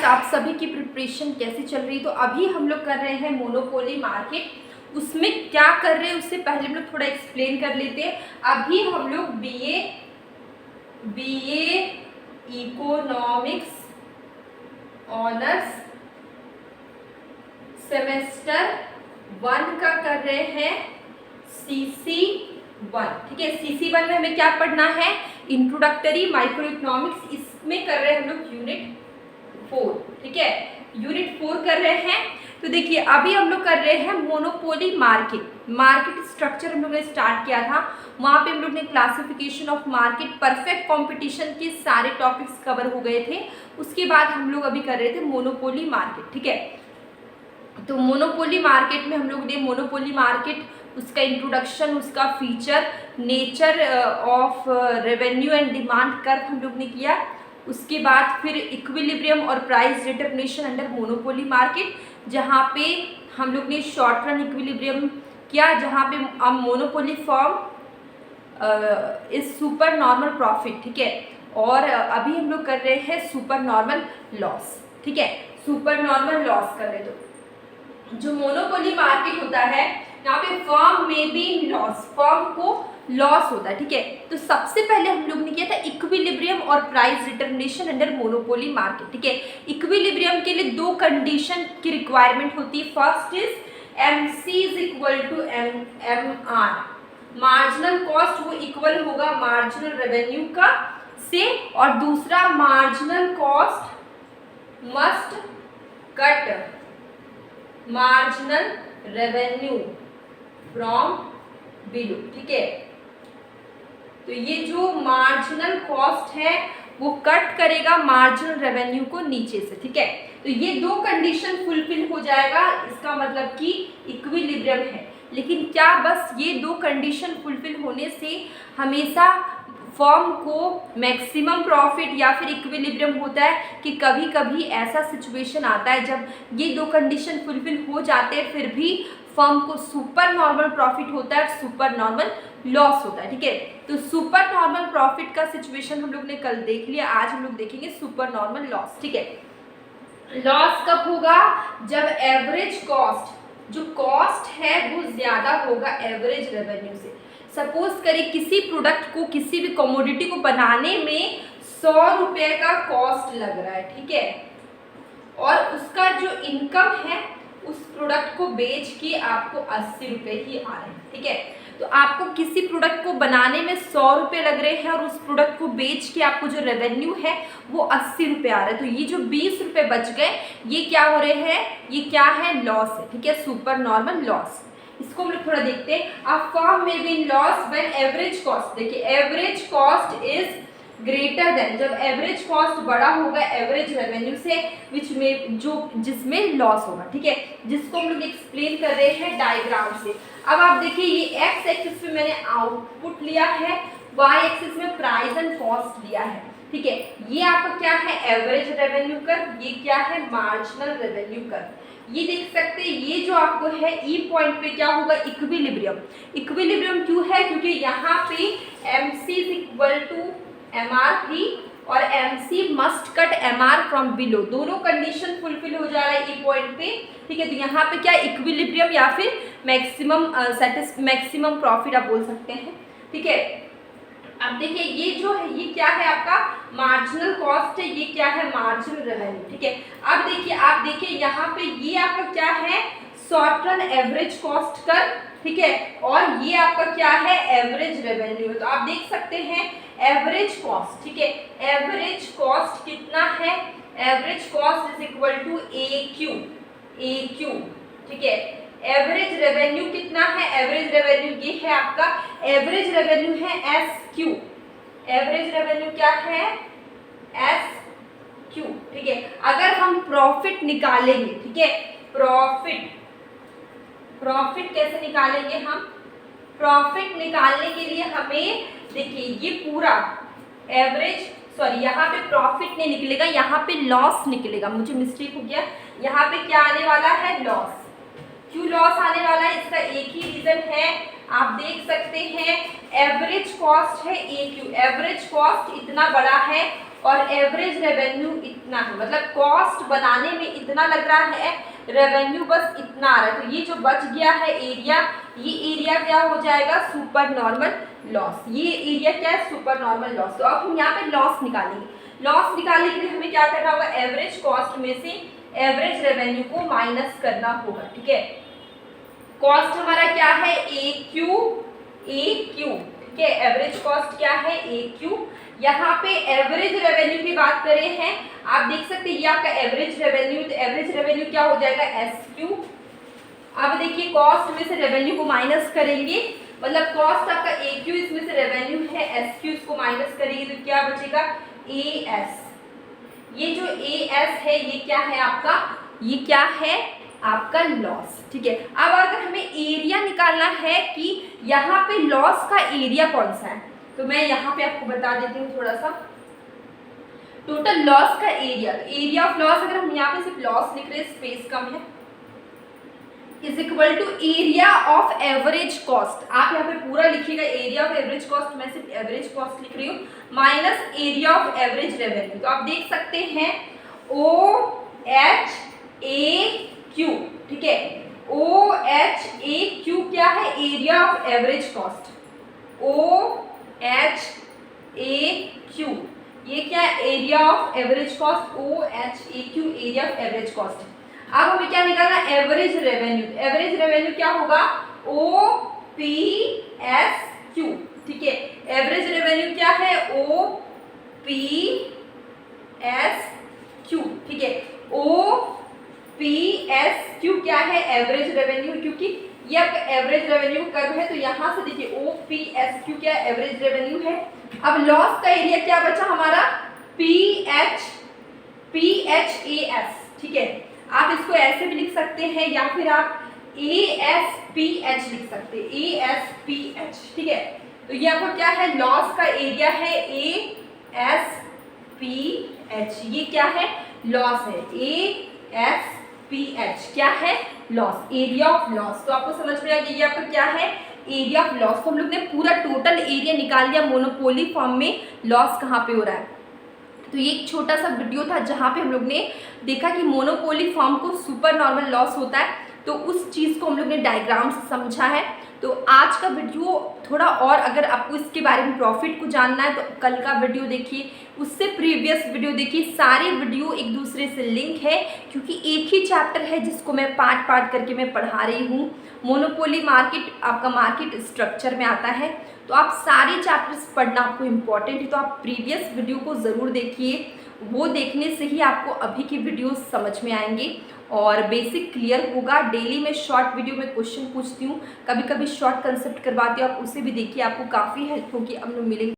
आप सभी की प्रिपरेशन कैसी चल रही है। तो अभी हम लोग कर रहे हैं मोनोपोली मार्केट। उसमें क्या कर रहे हैं उससे पहले हम लोग थोड़ा एक्सप्लेन कर लेते हैं। अभी हम लोग बीए इकोनॉमिक्स ऑनर्स सेमेस्टर 1 का कर रहे हैं CC1। ठीक है, CC1 में हमें क्या पढ़ना है, इंट्रोडक्टरी माइक्रो इकोनॉमिक्स। इसमें कर रहे हैं हम लोग यूनिट 4। ठीक है, यूनिट 4 कर रहे हैं। तो देखिए अभी हम लोग कर रहे हैं मोनोपोली मार्केट स्ट्रक्चर हम लोग ने स्टार्ट किया था। वहाँ पे हम लोग ने classification of market, perfect competition के सारे टॉपिक्स कवर हो गए थे। उसके बाद हम लोग अभी कर रहे थे मोनोपोली मार्केट। ठीक है, तो मोनोपोली मार्केट में हम लोग ने मोनोपोली मार्केट, उसका इंट्रोडक्शन, उसका feature, nature of revenue and demand curve हम लोग ने किया। उसके बाद फिर इक्विलिब्रियम और price determination under monopoly market, जहाँ पे हम लोग ने शॉर्ट रन इक्विलिब्रियम किया, जहाँ पे monopoly form is super normal profit. ठीक है, और अभी हम लोग कर रहे हैं सुपर नॉर्मल लॉस। ठीक है, सुपर नॉर्मल लॉस कर रहे। तो जो मोनोपोली मार्केट होता है यहाँ पे फर्म में भी लॉस, फर्म को लॉस होता है। ठीक है, तो सबसे पहले हम लोग ने किया था इक्विलिब्रियम और price determination under monopoly market. ठीक है, इक्विलिब्रियम के लिए 2 कंडीशन की रिक्वायरमेंट होती है। First is MC is equal to MR, marginal cost वो इक्वल होगा मार्जिनल रेवेन्यू का से, और दूसरा marginal cost must cut marginal revenue from below. ठीक है, तो ये जो मार्जिनल कॉस्ट है वो कट करेगा मार्जिनल रेवेन्यू को नीचे से। ठीक है, तो ये 2 कंडीशन फुलफिल हो जाएगा, इसका मतलब कि इक्विलिब्रियम है। लेकिन क्या बस ये 2 कंडीशन फुलफिल होने से हमेशा फर्म को मैक्सिमम प्रॉफिट या फिर इक्विलिब्रियम होता है कि कभी कभी ऐसा सिचुएशन आता है जब ये 2 कंडीशन फुलफिल हो जाते हैं फिर भी फर्म को सुपर नॉर्मल प्रॉफिट होता है, सुपर नॉर्मल लॉस होता है। ठीक है, तो सुपर नॉर्मल प्रॉफिट का सिचुएशन हम लोग ने कल देख लिया, आज हम लोग देखेंगे सुपर नॉर्मल लॉस। ठीक है, लॉस कब होगा, जब एवरेज कॉस्ट, जो कॉस्ट है वो ज्यादा होगा एवरेज रेवेन्यू से। सपोज करें किसी प्रोडक्ट को, किसी भी कमोडिटी को बनाने में 100 रुपये का कॉस्ट लग रहा है। ठीक है, और उसका जो इनकम है उस प्रोडक्ट को बेच के आपको 80 रुपये ही आ रहे हैं। ठीक है, तो आपको किसी प्रोडक्ट को बनाने में 100 रुपये लग रहे हैं और उस प्रोडक्ट को बेच के आपको जो रेवेन्यू है वो 80 रुपये आ रहे हैं। तो ये जो 20 रुपये बच गए ये क्या हो रहे हैं, ये क्या है, लॉस है। ठीक है, सुपर नॉर्मल लॉस। इसको हम लोग थोड़ा देखते हैं। अ फर्म में be loss when average cost, देखिए average cost is greater than, जब एवरेज कॉस्ट बड़ा होगा एवरेज रेवेन्यू से, विच में जो जिसमें लॉस होगा। ठीक है, जिसको हम लोग एक्सप्लेन कर रहे हैं डायग्राम से। अब आप देखिए ये एक्स एक्सिस में मैंने आउटपुट लिया है, वाई एक्सिस में प्राइस एंड कॉस्ट लिया है। ठीक है, ये आपका क्या है, एवरेज रेवेन्यू कर्व, ये क्या है, मार्जिनल रेवेन्यू कर्व। ये देख सकते हैं, ये जो आपको है ई पॉइंट पे क्या होगा, इक्विलिब्रियम। इक्विलिब्रियम क्यों है, क्योंकि यहाँ पे MC is equal to MR थी और MC must cut MR from below, दोनों कंडीशन फुलफिल हो जा रहा है ई पॉइंट पे। ठीक है, तो यहाँ पे क्या इक्विलिब्रियम या फिर मैक्सिमम प्रॉफिट आप बोल सकते हैं। ठीक है, अब देखिए ये जो है ये क्या है आपका मार्जिनल कॉस्ट है, ये क्या है मार्जिनल रेवेन्यू। ठीक है, अब देखिए आप देखिए यहाँ पे ये आपका क्या है, शॉर्ट रन एवरेज कॉस्ट कर। ठीक है, और ये आपका क्या है, एवरेज रेवेन्यू। तो आप देख सकते हैं एवरेज कॉस्ट। ठीक है, एवरेज कॉस्ट कितना है, average cost is equal to AQ। ठीक है, एवरेज रेवेन्यू कितना है, एवरेज रेवेन्यू ये है आपका, एवरेज रेवेन्यू है SQ। एवरेज रेवेन्यू क्या है, SQ। ठीक है, अगर हम प्रॉफिट निकालेंगे, ठीक है, प्रॉफिट कैसे निकालेंगे हम, प्रॉफिट निकालने के लिए हमें देखिए ये पूरा एवरेज, सॉरी यहाँ पे प्रॉफिट नहीं निकलेगा, यहाँ पे लॉस निकलेगा, मुझे मिस्टेक हो गया। यहाँ पे क्या आने वाला है, लॉस। क्यों लॉस आने वाला है, इसका एक ही रीजन है, आप देख सकते हैं एवरेज कॉस्ट है AQ, एवरेज कॉस्ट इतना बड़ा है और एवरेज रेवेन्यू इतना है, मतलब कॉस्ट बनाने में इतना लग रहा है, रेवेन्यू बस इतना आ रहा है। तो ये जो बच गया है एरिया, ये एरिया क्या हो जाएगा, सुपर नॉर्मल लॉस। ये एरिया क्या है, सुपर नॉर्मल लॉस। तो अब हम यहाँ पे लॉस निकालेंगे। लॉस निकालने के लिए हमें क्या करना होगा, एवरेज कॉस्ट में से एवरेज रेवेन्यू को माइनस करना होगा। ठीक है, कॉस्ट हमारा क्या है AQ, ठीक है, एवरेज कॉस्ट क्या है AQ। यहाँ पे एवरेज रेवेन्यू की बात करें हैं, आप देख सकते हैं ये आपका एवरेज रेवेन्यू, तो एवरेज रेवेन्यू क्या हो जाएगा SQ। अब देखिए कॉस्ट में से रेवेन्यू को माइनस करेंगे, मतलब कॉस्ट आपका AQ, इसमें से रेवेन्यू है SQ, इसको माइनस करेंगे तो क्या बचेगा AS। ये जो AS है ये क्या है आपका, ये क्या है आपका लॉस। ठीक है, अब अगर हमें एरिया निकालना है कि यहाँ पे लॉस का एरिया कौन सा है, तो मैं यहाँ पे आपको बता देती हूँ थोड़ा सा। टोटल लॉस का एरिया, एरिया ऑफ लॉस, अगर हम यहाँ पे सिर्फ लॉस लिख रहे हैं, स्पेस कम है, is equal to area of average cost. आप यहाँ पे पूरा लिखिएगा एरिया ऑफ एवरेज कॉस्ट, मैं सिर्फ एवरेज कॉस्ट लिख रही हूँ, minus area of average revenue. तो आप देख सकते हैं OHAQ, ठीक है, OHAQ क्या है, area of average cost, OHAQ ये क्या है, area of average cost, OHAQ area of average cost. अब हमें क्या निकालना, एवरेज रेवेन्यू। एवरेज रेवेन्यू क्या होगा, OPSQ, ठीक है, एवरेज रेवेन्यू क्या है, OPSQ, ठीक है, OPSQ क्या है, एवरेज रेवेन्यू, क्योंकि ये आपका एवरेज रेवेन्यू कर्व है, तो यहाँ से देखिए OPSQ क्या एवरेज रेवेन्यू है। अब लॉस का एरिया क्या बचा हमारा, PHAS, ठीक है, आप इसको ऐसे भी लिख सकते हैं या फिर आप ASPH लिख सकते हैं, ASPH, ठीक है। तो ये आपको क्या है, लॉस का एरिया है ASPH, ये क्या है, लॉस है, ASPH क्या है, लॉस, एरिया ऑफ लॉस। तो आपको समझ में आ गया ये आपका क्या है, एरिया ऑफ लॉस। तो हम लोग ने पूरा टोटल एरिया निकाल लिया मोनोपोली फॉर्म में लॉस कहाँ पे हो रहा है। तो ये एक छोटा सा वीडियो था जहाँ पे हम लोग ने देखा कि मोनोपोली फॉर्म को सुपर नॉर्मल लॉस होता है, तो उस चीज़ को हम लोग ने डायग्राम से समझा है। तो आज का वीडियो थोड़ा और, अगर आपको इसके बारे में प्रॉफिट को जानना है तो कल का वीडियो देखिए, उससे प्रीवियस वीडियो देखिए, सारे वीडियो एक दूसरे से लिंक है, क्योंकि एक ही चैप्टर है जिसको मैं पार्ट पार्ट करके मैं पढ़ा रही हूँ। मोनोपोली मार्केट आपका मार्केट स्ट्रक्चर में आता है, तो आप सारे चैप्टर्स पढ़ना आपको इम्पॉर्टेंट है, तो आप प्रीवियस वीडियो को ज़रूर देखिए, वो देखने से ही आपको अभी की वीडियो समझ में आएंगे और बेसिक क्लियर होगा। डेली मैं शॉर्ट वीडियो में क्वेश्चन पूछती हूँ, कभी कभी शॉर्ट कंसेप्ट करवाती हूँ, आप उसे भी देखिए, आपको काफ़ी हेल्प होगी। अब लोग मिलेंगे।